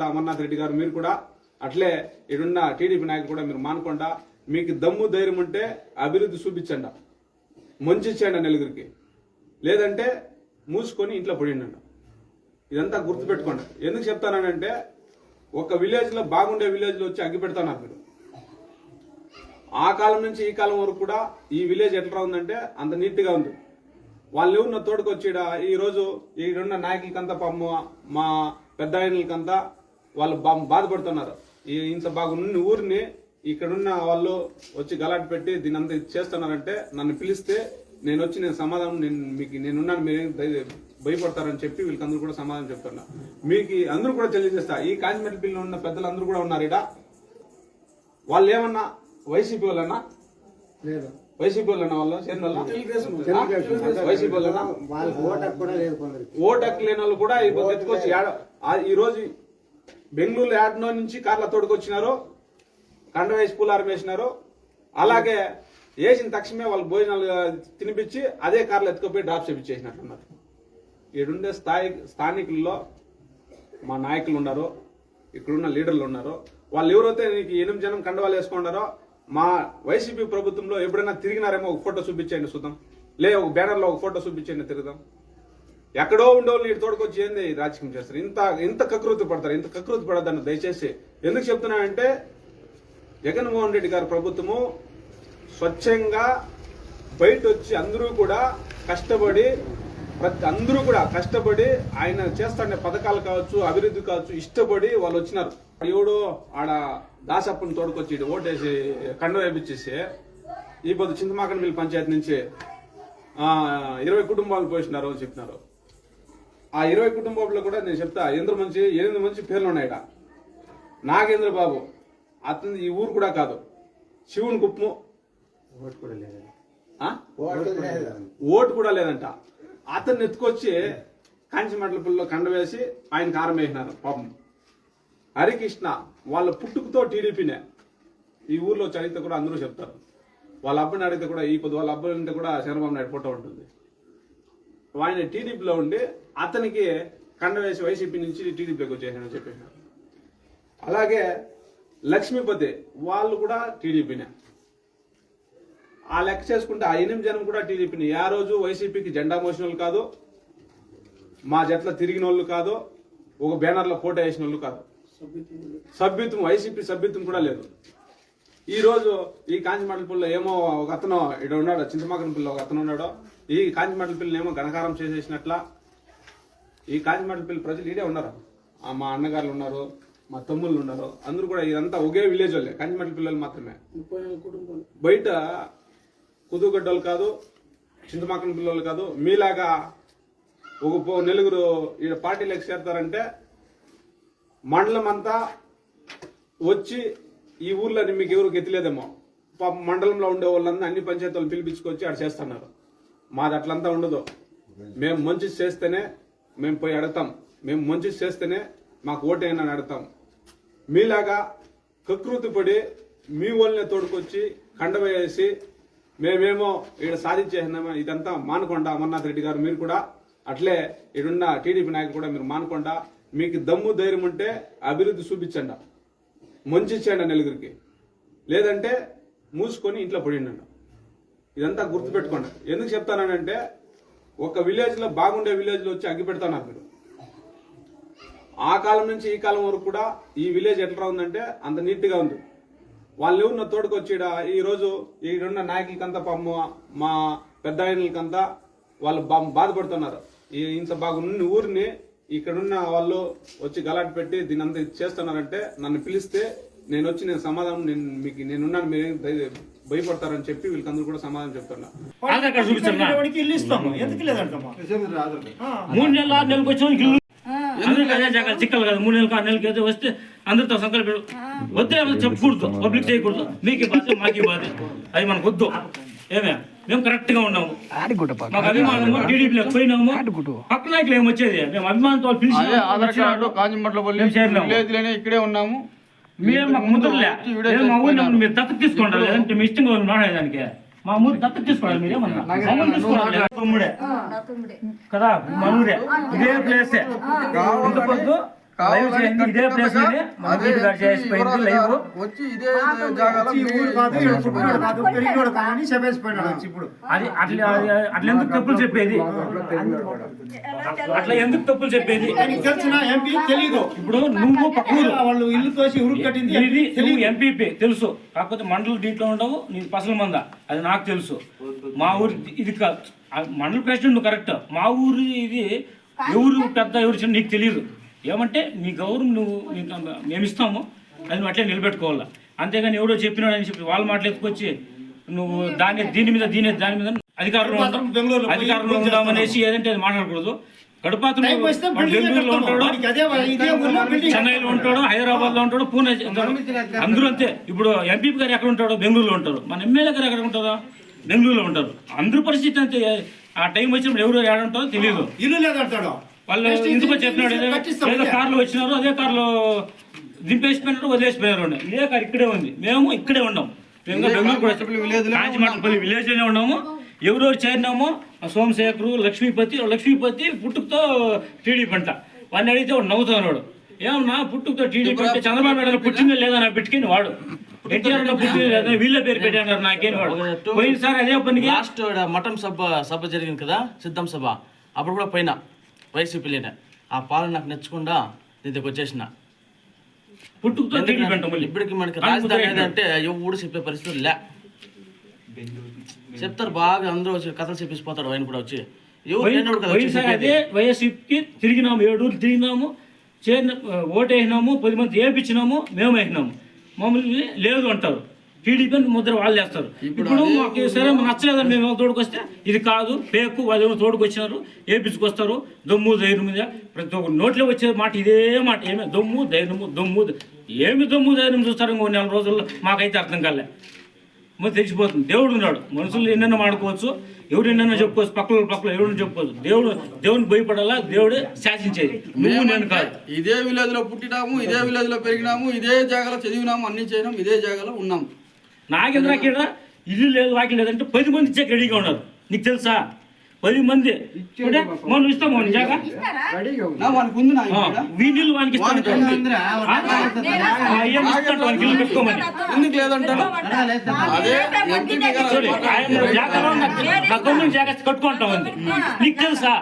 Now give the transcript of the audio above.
అమర్నాథ్ రెడ్డి గారు మీరు కూడా అట్లే ఇడున్న టీడీపీ నాయకులు కూడా మీరు మానకుండా మీకు దమ్ము ధైర్యం ఉంటే అభివృద్ధి చూపించండి, మంచి ఇచ్చేయండి నలుగురికి, లేదంటే మూసుకొని ఇంట్లో పడిండండి. ఇదంతా గుర్తుపెట్టుకోండి. ఎందుకు చెప్తానంటే ఒక విలేజ్ లో బాగుండే విలేజ్ లో వచ్చి అగ్గి పెడతాన్నారు మీరు. ఆ కాలం నుంచి ఈ కాలం వరకు కూడా ఈ విలేజ్ ఎట్లా ఉందంటే అంత నీట్ గా ఉంది. వాళ్ళు ఎవరిన తోడుకొచ్చి ఈ రోజు ఈడున్న నాయకులకంతా పాపం మా పెద్ద ఆయనలకంతా వాళ్ళు బాధపడుతున్నారు. ఇంత బాగున్న ఊరిని ఇక్కడున్న వాళ్ళు వచ్చి గలాట్ పెట్టి దీని అంతా చేస్తున్నారంటే నన్ను పిలిస్తే నేను వచ్చి నేను సమాధానం నేనున్నాను, మీరేం భయపడతారని చెప్పి వీళ్ళకందరూ కూడా సమాధానం చెప్తున్నా. మీకు అందరూ కూడా తెలియజేస్తా, ఈ కాంచిమెట్ల పిల్లలు ఉన్న పెద్దలందరూ కూడా ఉన్నారు ఇక్కడ. వాళ్ళు ఏమన్నా వైసీపీ వాళ్ళన్నా వైసీపీ వాళ్ళన్నా వాళ్ళు చేరిన వాళ్ళ వైసీపీ వాళ్ళన్నా ఓటు హక్కు లేని వాళ్ళు కూడా ఎత్తుకొచ్చి ఈ రోజు బెంగళూరు యాడ్నో నుంచి కార్ల తోడుకొచ్చినారు, కండ వేసి పూలారం వేసినారు. అలాగే వేసిన తక్షణమే వాళ్ళకి భోజనాలు తినిపించి అదే కార్లు ఎత్తుకుపోయి డ్రాప్ చేపించేసినట్టున్నారు. ఈడుండే స్థానికుల్లో మా నాయకులు ఉన్నారు, ఇక్కడున్న లీడర్లు ఉన్నారు. వాళ్ళు ఎవరైతే నీకు 8 జనం కండవాళ్ళు వేసుకున్నారో మా వైసీపీ ప్రభుత్వంలో ఎప్పుడైనా తిరిగినారేమో ఒక ఫోటో చూపించండి చూద్దాం, ఒక బ్యానర్ లో ఒక ఫోటో చూపించండి తిరుగుదాం. ఎక్కడో ఉండేవాళ్ళు నీటి తోడుకొచ్చి ఏంది రాజకీయం చేస్తారు, ఇంత కకృతి పడతారు. ఇంత కకృతి పడద్దని దయచేసి ఎందుకు చెప్తున్నానంటే జగన్మోహన్ రెడ్డి గారి ప్రభుత్వము స్వచ్ఛంగా బయట వచ్చి అందరూ కూడా కష్టపడి ఆయన చేస్తాడే పథకాలు కావచ్చు, అభివృద్ధి కావచ్చు, ఇష్టపడి వాళ్ళు వచ్చినారు. ఎవడో ఆడ దాసప్పని తోడుకొచ్చి ఓటేసి కండ వేపించేసి ఈ పొద్దు చింతమాకనమిల్లి పంచాయతీ నుంచి 20 కుటుంబాలు పోసినారు అని చెప్పినారు. ఆ 20 కుటుంబాల్లో కూడా నేను చెప్తా 8 మంచి పేర్లు ఉన్నాయి. నాగేంద్ర బాబు అతను ఈ ఊరు కూడా కాదు, శివుని కుప్పము, ఓటు కూడా లేదంట. అతన్ని ఎత్తుకొచ్చి కాంచిమెట్ల పిల్లలో కండ వేసి ఆయన కారం వేసినారు. పాపం హరికృష్ణ వాళ్ళ పుట్టుకతో టీడీపీనే. ఈ ఊర్లో చరిత్ర కూడా అందరూ చెప్తారు. వాళ్ళ అబ్బాయిని అడిగితే కూడా ఈ పొద్దు వాళ్ళ అబ్బాయి ఉంటే కూడా చంద్రబాబు నాయుడు ఫోటో ఉంటుంది. ఆయన టీడీపీలో ఉండి అతనికి కండ వేసి వైసీపీ నుంచి టీడీపీలోకి వచ్చేసానని చెప్పేసినారు. అలాగే లక్ష్మీపతి వాళ్ళు కూడా టీడీపీనే. ఆ లెక్క చేసుకుంటే ఆ 8 జనం కూడా టీడీపీని. ఆ రోజు వైసీపీకి జెండా మోసిన వాళ్ళు కాదు, మా జట్ల తిరిగిన వాళ్ళు కాదు, ఒక బ్యానర్లో ఫోటో వేసిన వాళ్ళు కాదు. సభ్యత్వం వైసీపీ సభ్యత్వం కూడా లేదు. ఈ రోజు ఈ కాంచిమెట్ల పిల్ల ఏమో ఒక అతను ఇక్కడ ఉన్నాడు, చింతమాకన పిల్ల ఒక అతను ఉన్నాడు. ఈ కాంచిమెట్ల పిల్లని ఏమో ఘనకారం చేసేసినట్ల ఈ కాంచిమెట్ల పిల్ల ప్రజలు ఈడే ఉన్నారు. మా అన్నగారులు ఉన్నారు, మా తమ్ముళ్ళు ఉన్నారు, అందరూ కూడా ఇదంతా ఒకే విలేజ్ వాళ్ళే, కాంచిమెట్ల పిల్లలు మాత్రమే. బయట కుదుగడ్డలు కాదు, చింతమాకన పిల్లలు కాదు. మీలాగా ఒక నలుగురు ఈ పార్టీలకు చేరతారంటే మండలం అంతా వచ్చి ఈ ఊర్లో మీకు ఎవరు గెతిలేదేమో. పాప మండలంలో ఉండే వాళ్ళంతా అన్ని పంచాయతీలు పిలిపించుకొచ్చి ఆడ చేస్తున్నారు. మాది అట్లంతా ఉండదు. మేము మంచి చేస్తేనే మేము పోయి అడగతాం, మేము మంచి చేస్తేనే మాకు ఓటేనని అడగతాం. మీలాగా కకృతి పడి మీ వాళ్ళనే తోడుకొచ్చి కండవేసి మేమేమో ఇక్కడ సాధించేసినామో ఇదంతా మానకుండా అమర్నాథ్ రెడ్డి గారు మీరు కూడా అట్లే ఇడున్న టీడీపీ నాయకులు కూడా మీరు మానకుండా మీకు దమ్ము ధైర్యం ఉంటే అభివృద్ధి చూపించండి, మంచి ఇచ్చేయండి నలుగురికి, లేదంటే మూసుకొని ఇంట్లో పడిండండి. ఇదంతా గుర్తుపెట్టుకోండి. ఎందుకు చెప్తానంటే ఒక విలేజ్ లో బాగుండే విలేజ్ లో వచ్చి అగ్గి పెడతాన్నారు మీరు. ఆ కాలం నుంచి ఈ కాలం వరకు కూడా ఈ విలేజ్ ఎట్లా ఉందంటే అంత నీట్ గా ఉంది. వాళ్ళు ఎవరిన తోడుకొచ్చి ఈ రోజు ఈడున్న నాయకులకంతా పాపం మా పెద్ద ఆయనలకంతా వాళ్ళు బాధపడుతున్నారు. ఇంత బాగున్న ఊరిని ఇక్కడున్న వాళ్ళు వచ్చి గలాట్ పెట్టి దీని అంతా చేస్తున్నారంటే నన్ను పిలిస్తే నేను వచ్చి నేను సమాధానం నేనున్నాను, మీరేం భయపడతారని చెప్పి వీళ్ళకందరూ కూడా సమాధానం చెప్తున్నా. 3 నెలలు 6 నెలలకు వచ్చిన అందరికీ అదే జగన్ చిక్కలు కదా. 3 నెలలకు 6 నెలలకి అయితే వస్తే అందరితో సంకల్పం వద్దే చెప్పకూడదు, పబ్లిక్ చేయకూడదు. మీకు బాధ మాకు బాధ, అది మనకు వద్దు. ఏమే మేము కరెక్ట్ గా ఉన్నాము, మాకు అభిమానము, టీడీపీలోకి పోయినాము. పక్క నాయకులు ఏమొచ్చేది మేము అభిమానంతో ఇక్కడే ఉన్నాము. మేము మాకు ముద్రలే, మా ఊరిని మీరు దత్తత తీసుకోండి, లేదంటే మీ ఇష్టంగా మాట్లాడేదానికి. మా ఊరు దత్తత తీసుకోవాలి, మీరేమన్నా తీసుకోవాలి. తమ్ముడే కదా, మనూరే, ఇదే ప్లేసే. లైవ్ చేయండి ఇదే ప్లేస్ లోనే మన వీటి గారు చేసిపోయింది లైవ్ వచ్చి ఇదే జాగాలో అది అట్లా ఎందుకు తప్పులు చెప్పేది అట్లా ఎందుకు తప్పులు చెప్పేది ఇప్పుడు నువ్వు పక్కూరు వాళ్ళు ఇల్లు తోసి ఊరు కట్టింది ఇది నువ్వు ఎంపీపీ తెలుసు కాకపోతే మండలం దీంట్లో ఉండవు నీ పసల మంద అది నాకు తెలుసు మా ఊరి ఇది కాదు మండల ప్రెసిడెంట్ నువ్వు కరెక్ట్ మా ఊరి ఇది ఎవరు పెద్ద ఎవరు చిన్న నీకు తెలియదు ఏమంటే నీ గౌరవం నువ్వు మేము ఇస్తాము అది నువ్వు అట్లే నిలబెట్టుకోవాలా అంతేగాని ఎవడో చెప్పినాడు అని చెప్పి వాళ్ళ మాటలు ఎత్తుకొచ్చి నువ్వు దాని మీద దాని మీద అధికారంలో ఉందామనేసి ఏదంటే అది మాట్లాడకూడదు గడపాత్ర బెంగళూరులో ఉంటాడు చెన్నైలో ఉంటాడు హైదరాబాద్ లో ఉంటాడు పూణే అందరూ అంతే ఇప్పుడు ఎంపీ గారు ఎక్కడ ఉంటాడు బెంగళూరులో ఉంటారు మన ఎమ్మెల్యే గారు ఎక్కడ ఉంటారో బెంగళూరులో ఉంటారు అందరూ పరిస్థితి అంతే ఆ టైం వచ్చినప్పుడు ఎవరు ఏడ ఉంటారో తెలియదు ఇల్లు లేదంటాడు వాళ్ళు ఇందుకు చెప్పినాడు ఏదో కార్లో వచ్చినారు అదే కార్లో దింపేసిపోయినారు వదిలేసిపోయినారు ఇదే కారు ఇక్కడే ఉంది మేము ఇక్కడే ఉన్నాం మేము బెంగళూరు కాంచిమాటపల్లి విలేజ్ లోనే ఉన్నాము ఎవరెవరు చేరినామో సోమశేఖరు లక్ష్మీపతి పుట్టుకతో టీడీపీ అంట వాడిని అడిగితే వాడు నవ్వుతున్నాడు ఏమన్నా పుట్టుకతో టీడీపీ అంటే చంద్రబాబు నాయుడు పుట్టిందే లేదా నా పెట్టుకుని వాడు ఎన్టీఆర్ పుట్టింది లేదా వీళ్ళ పేరు పెట్టారు నాకేం వాడు పోయినసారి అదే పనికి లాస్ట్ మటన్ సభ జరిగింది కదా సిద్ధం సభ అప్పుడు కూడా పోయినా వైసీపీలేనే ఆ పాలన నాకు నచ్చకుండా నీ దగ్గర వచ్చేసిన పుట్టుకతో టీడీపీ అంట మళ్ళీ ఇప్పటికి మనకి రాజధాని ఏదంటే ఎవడు చెప్పే పరిస్థితులు లే చెప్తారు బాగా అందరూ వచ్చి కథలు చెప్పేసిపోతాడు ఆయన కూడా వచ్చి పోయినసారి అదే వైఎస్సీకి తిరిగినాము 7 ఊర్లు తిరిగినాము ఓటు వేసినాము 10 మంది వేయించినాము మేము వేసినాము మమ్మల్ని లేదు అంటారు టీడీపీ ముద్ర వాళ్ళు చేస్తారు ఇప్పుడు మాకు సరే నచ్చలేదని మేము తోడుకొస్తే ఇది కాదు పేకు వాళ్ళు తోడుకొచ్చినారు వేపించుకొస్తారు దమ్ము ధైర్యం మీద ప్రతి ఒక్క నోట్లో వచ్చే మాట ఇదే మాట ఏమి దమ్ము ఏమి దమ్ము ధైర్యం చూస్తారు ఇంకో 4 రోజుల్లో మాకైతే అర్థం కాలే మరి తెలిసిపోతుంది దేవుడు ఉన్నాడు మనుషులు ఎన్నెన్నో మాడుకోవచ్చు ఎవరు ఎన్నెన్నో చెప్పుకోవచ్చు పక్కల ఎవరు చెప్పుకోవచ్చు దేవుని భయపడాలా దేవుడే శాసించేది నువ్వు నేను కాదు ఇదే విలేజ్ లో పుట్టినాము ఇదే విలేజ్ లో పెరిగినాము ఇదే జాగాలో చదివినాము అన్ని చేయనాము ఇదే జాగాలో ఉన్నాము నాకెందుకు ఇల్లు లేదు వాకి లేదంటే 10 మంది ఇచ్చే రెడీగా ఉన్నారు నీకు తెలుసా 10 మంది మనం ఇస్తాము జాగా వీళ్ళు వానికి ఇల్లు పెట్టుకోమని ఎందుకు లేదంటాడు అదే జాగా కట్టుకుంటాం నీకు తెలుసా